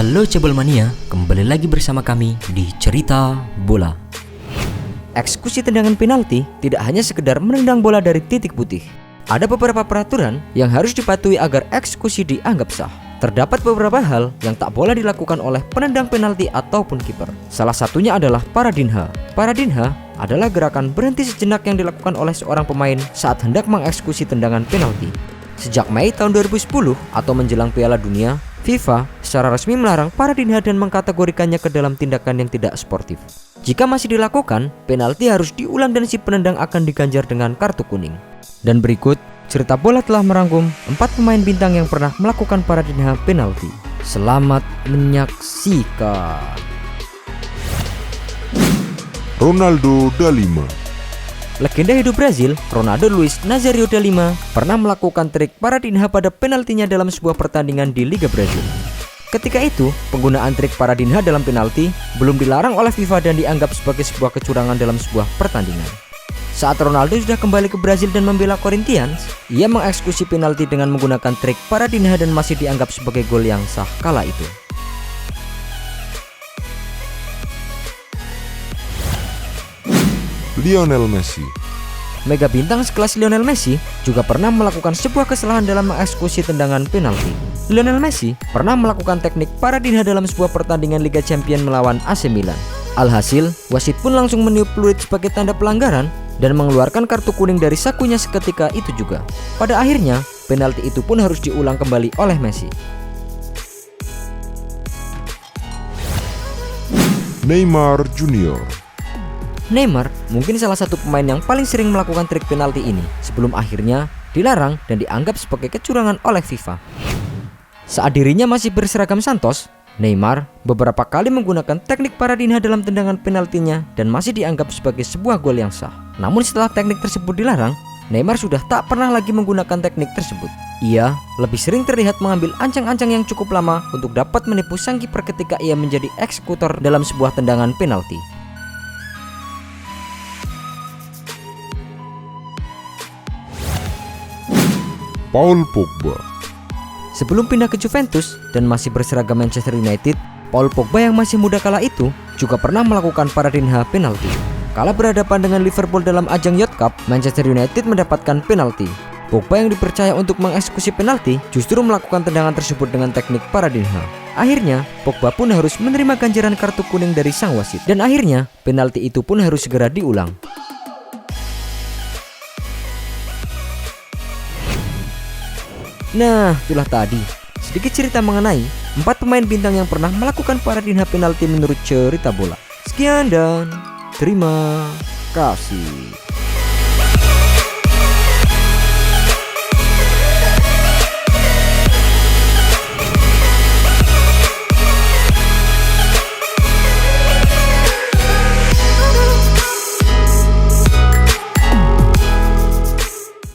Halo Cebol Mania, kembali lagi bersama kami di Cerita Bola. Eksekusi tendangan penalti tidak hanya sekedar menendang bola dari titik putih. Ada beberapa peraturan yang harus dipatuhi agar eksekusi dianggap sah. Terdapat beberapa hal yang tak boleh dilakukan oleh penendang penalti ataupun kiper. Salah satunya adalah paradinha. Paradinha adalah gerakan berhenti sejenak yang dilakukan oleh seorang pemain saat hendak mengeksekusi tendangan penalti. Sejak Mei tahun 2010 atau menjelang Piala Dunia, FIFA secara resmi melarang paradinha dan mengkategorikannya ke dalam tindakan yang tidak sportif. Jika masih dilakukan, penalti harus diulang dan si penendang akan diganjar dengan kartu kuning. Dan berikut, Cerita Bola telah merangkum 4 pemain bintang yang pernah melakukan paradinha penalti. Selamat menyaksikan. Ronaldo da Lima. Legenda hidup Brazil, Ronaldo Luiz Nazario da Lima, pernah melakukan trik paradinha pada penaltinya dalam sebuah pertandingan di Liga Brazil. Ketika itu, penggunaan trik paradinha dalam penalti belum dilarang oleh FIFA dan dianggap sebagai sebuah kecurangan dalam sebuah pertandingan. Saat Ronaldo sudah kembali ke Brazil dan membela Corinthians, ia mengeksekusi penalti dengan menggunakan trik paradinha dan masih dianggap sebagai gol yang sah kala itu. Lionel Messi. Mega bintang sekelas Lionel Messi juga pernah melakukan sebuah kesalahan dalam mengeksekusi tendangan penalti. Lionel Messi pernah melakukan teknik paradinha dalam sebuah pertandingan Liga Champions melawan AC Milan. Alhasil, wasit pun langsung meniup peluit sebagai tanda pelanggaran dan mengeluarkan kartu kuning dari sakunya seketika itu juga. Pada akhirnya, penalti itu pun harus diulang kembali oleh Messi. Neymar Junior. Neymar mungkin salah satu pemain yang paling sering melakukan trik penalti ini sebelum akhirnya dilarang dan dianggap sebagai kecurangan oleh FIFA. Saat dirinya masih berseragam Santos, Neymar beberapa kali menggunakan teknik paradinha dalam tendangan penaltinya dan masih dianggap sebagai sebuah gol yang sah. Namun setelah teknik tersebut dilarang, Neymar sudah tak pernah lagi menggunakan teknik tersebut. Ia lebih sering terlihat mengambil ancang-ancang yang cukup lama untuk dapat menipu sang kiper ketika ia menjadi eksekutor dalam sebuah tendangan penalti. Paul Pogba. Sebelum pindah ke Juventus dan masih berseragam Manchester United, Paul Pogba yang masih muda kala itu juga pernah melakukan paradinha penalti. Kala berhadapan dengan Liverpool dalam ajang Youth Cup, Manchester United mendapatkan penalti. Pogba yang dipercaya untuk mengeksekusi penalti justru melakukan tendangan tersebut dengan teknik paradinha. Akhirnya, Pogba pun harus menerima ganjaran kartu kuning dari sang wasit. Dan akhirnya, penalti itu pun harus segera diulang. Nah, itulah tadi sedikit cerita mengenai 4 pemain bintang yang pernah melakukan paradinha penalti menurut Cerita Bola. Sekian dan terima kasih.